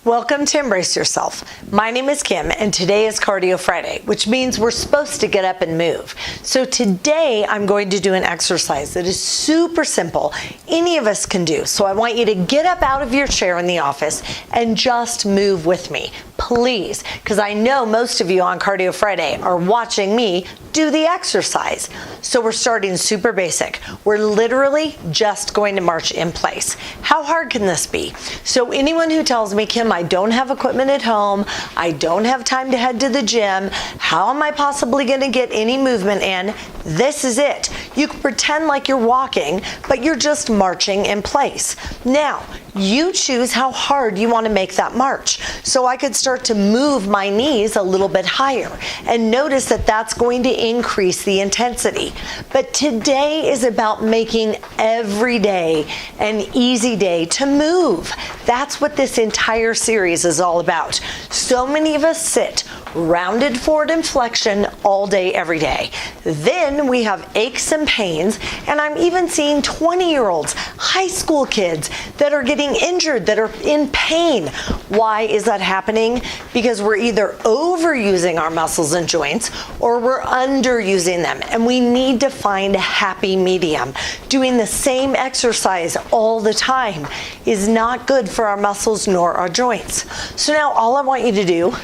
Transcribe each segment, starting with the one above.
Welcome to Embrace Yourself. My name is Kim and today is Cardio Friday, which means we're supposed to get up and move. So today I'm going to do an exercise that is super simple. Any of us can do. So I want you to get up out of your chair in the office and just move with me, please, because I know most of you on Cardio Friday are watching me do the exercise. So we're starting super basic. We're literally just going to march in place. How hard can this be? So anyone who tells me, Kim, I don't have equipment at home, I don't have time to head to the gym, how am I possibly going to get any movement in? This is it. You can pretend like you're walking, but you're just marching in place. Now, you choose how hard you want to make that march. So I could start to move my knees a little bit higher and notice that that's going to increase the intensity. But today is about making every day an easy day to move. That's what this entire series is all about. So many of us sit rounded forward in flexion all day, every day. Then we have aches and pains, and I'm even seeing 20-year-olds, high school kids that are getting injured, that are in pain. Why is that happening? Because we're either overusing our muscles and joints or we're underusing them, and we need to find a happy medium. Doing the same exercise all the time is not good for our muscles nor our joints. So now all I want you to do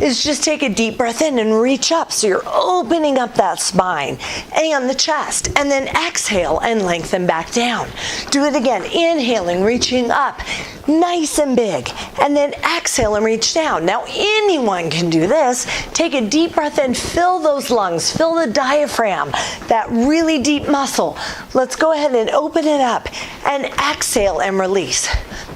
is just take a deep breath in and reach up. So you're opening up that spine and the chest, and then exhale and lengthen back down. Do it again, inhaling, reaching up, nice and big, and then exhale and reach down. Now anyone can do this. Take a deep breath in, fill those lungs, fill the diaphragm, that really deep muscle. Let's go ahead and open it up and exhale and release.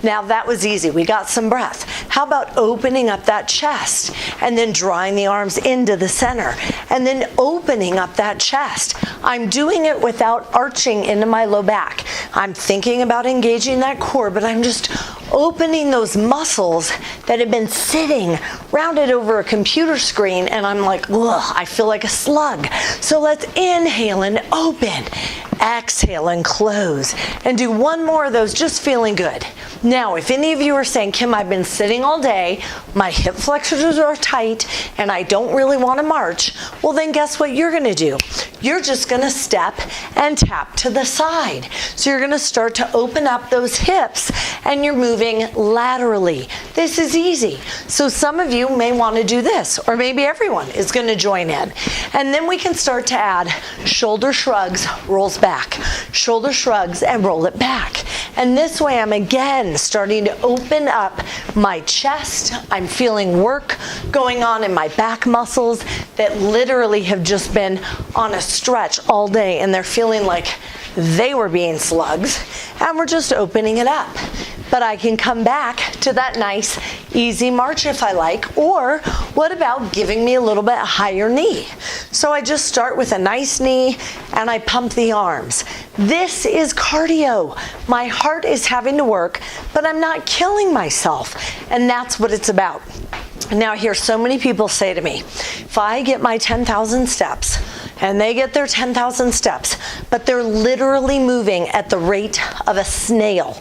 Now that was easy, we got some breath. How about opening up that chest and then drawing the arms into the center and then opening up that chest? I'm doing it without arching into my low back. I'm thinking about engaging that core, but I'm just opening those muscles that have been sitting rounded over a computer screen, and I'm like, ugh, I feel like a slug. So let's inhale and open, exhale and close, and do one more of those, just feeling good. Now, if any of you are saying, Kim, I've been sitting all day, my hip flexors are tight, and I don't really want to march, well then guess what you're going to do? You're just going to step and tap to the side. So you're going to start to open up those hips, and you're moving laterally. This is easy. So some of you may want to do this, or maybe everyone is going to join in. And then we can start to add shoulder shrugs, rolls back, shoulder shrugs, and roll it back. And this way I'm again starting to open up my chest. I'm feeling work going on in my back muscles that literally have just been on a stretch all day, and they're feeling like they were being slugs, and we're just opening it up. But I can come back to that nice easy march if I like, or what about giving me a little bit higher knee? So I just start with a nice knee and I pump the arms. This is cardio. My heart is having to work, but I'm not killing myself, and that's what it's about. Now I hear so many people say to me, if I get my 10,000 steps, and they get their 10,000 steps, but they're literally moving at the rate of a snail,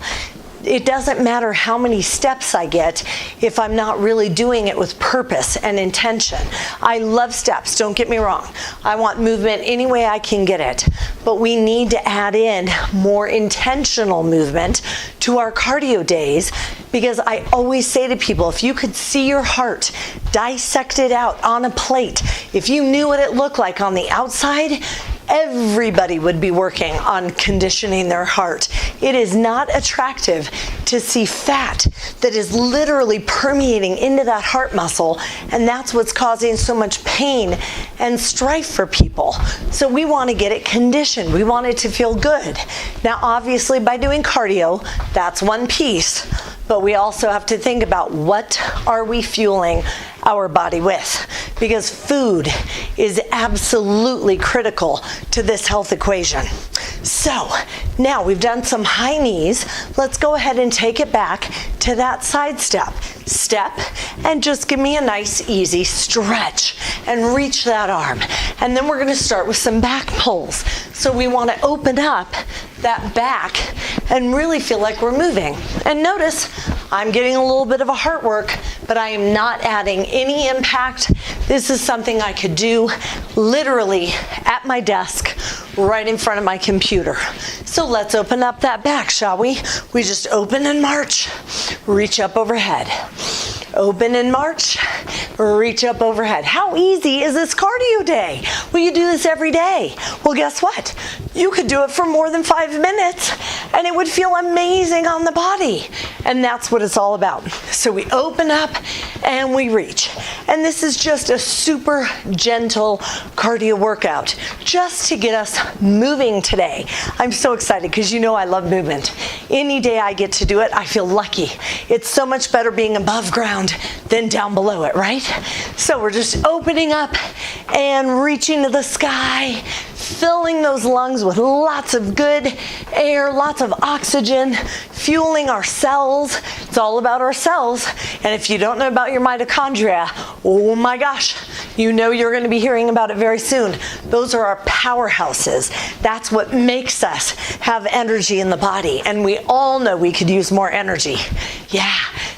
it doesn't matter how many steps I get if I'm not really doing it with purpose and intention. I love steps, don't get me wrong. I want movement any way I can get it. But we need to add in more intentional movement to our cardio days, because I always say to people, if you could see your heart dissected out on a plate, if you knew what it looked like on the outside, everybody would be working on conditioning their heart. It is not attractive to see fat that is literally permeating into that heart muscle, and that's what's causing so much pain and strife for people. So we want to get it conditioned. We want it to feel good. Now, obviously, by doing cardio, that's one piece, but we also have to think about what are we fueling our body with, because food is absolutely critical to this health equation. So now we've done some high knees. Let's go ahead and take it back to that side step. Step, and just give me a nice easy stretch and reach that arm. And then we're going to start with some back pulls. So we want to open up that back and really feel like we're moving. And notice I'm getting a little bit of a heart work, but I am not adding any impact. This is something I could do literally at my desk, right in front of my computer. So let's open up that back, shall we? We just open and march, reach up overhead. Open and march, reach up overhead. How easy is this cardio day? Well, you do this every day. Well, guess what? You could do it for more than 5 minutes and it would feel amazing on the body. And that's what it's all about. So we open up and we reach. And this is just a super gentle cardio workout just to get us moving today. I'm so excited because you know I love movement. Any day I get to do it, I feel lucky. It's so much better being above ground than down below it, right? So we're just opening up and reaching to the sky, filling those lungs with lots of good air, lots of oxygen, fueling our cells. It's all about our cells. And if you don't know about your mitochondria, oh my gosh, you know you're going to be hearing about it very soon. Those are our powerhouses. That's what makes us have energy in the body. And we all know we could use more energy. Yeah.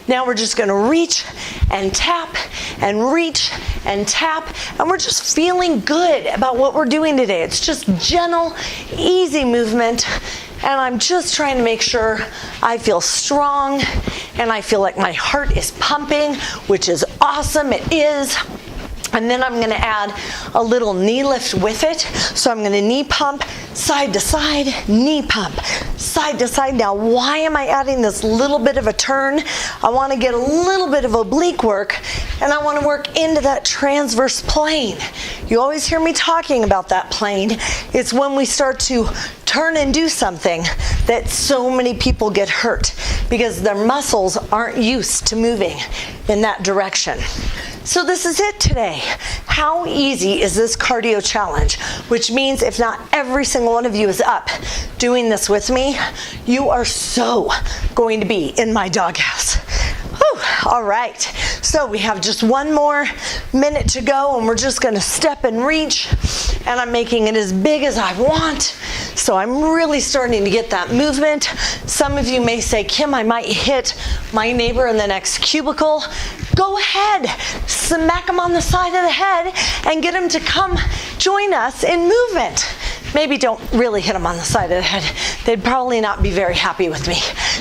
Now we're just going to reach and tap and reach and tap. And we're just feeling good about what we're doing today. It's just gentle, easy movement. And I'm just trying to make sure I feel strong and I feel like my heart is pumping, which is awesome. It is. And then I'm going to add a little knee lift with it. So I'm going to knee pump side to side, knee pump side to side. Now, why am I adding this little bit of a turn? I want to get a little bit of oblique work, and I want to work into that transverse plane. You always hear me talking about that plane. It's when we start to turn and do something that so many people get hurt because their muscles aren't used to moving in that direction. So this is it today. How easy is this cardio challenge? Which means if not every single one of you is up doing this with me, you are so going to be in my doghouse. All right, so we have just one more minute to go and we're just going to step and reach, and I'm making it as big as I want. So I'm really starting to get that movement. Some of you may say, Kim, I might hit my neighbor in the next cubicle. Go ahead, smack them on the side of the head and get them to come join us in movement. Maybe don't really hit them on the side of the head. They'd probably not be very happy with me.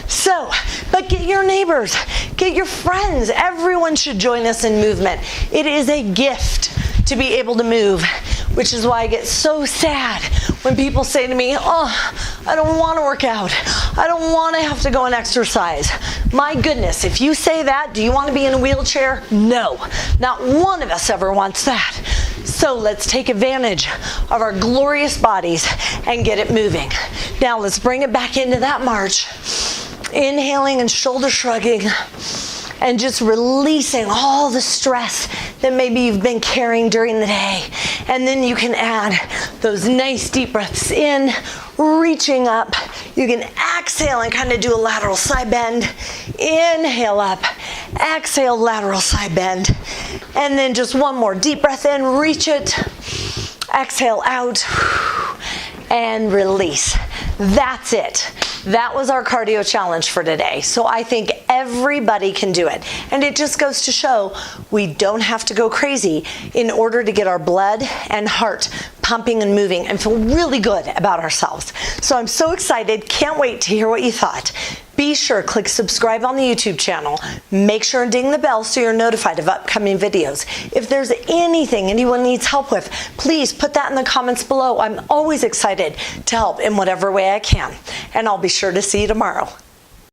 So, but get your neighbors, get your friends. Everyone should join us in movement. It is a gift to be able to move, which is why I get so sad when people say to me, oh, I don't want to work out. I don't want to have to go and exercise. My goodness, if you say that, do you want to be in a wheelchair? No, not one of us ever wants that. So let's take advantage of our glorious bodies and get it moving. Now let's bring it back into that march. Inhaling and shoulder shrugging and just releasing all the stress that maybe you've been carrying during the day. And then you can add those nice deep breaths in, reaching up. You can exhale and kind of do a lateral side bend. Inhale up, exhale, lateral side bend. And then just one more deep breath in, reach it, exhale out, and release. That's it. That was our cardio challenge for today. So I think everybody can do it. And it just goes to show we don't have to go crazy in order to get our blood and heart pumping and moving and feel really good about ourselves. So I'm so excited. Can't wait to hear what you thought. Be sure, click subscribe on the YouTube channel. Make sure and ding the bell so you're notified of upcoming videos. If there's anything anyone needs help with, please put that in the comments below. I'm always excited to help in whatever way I can. And I'll be sure to see you tomorrow.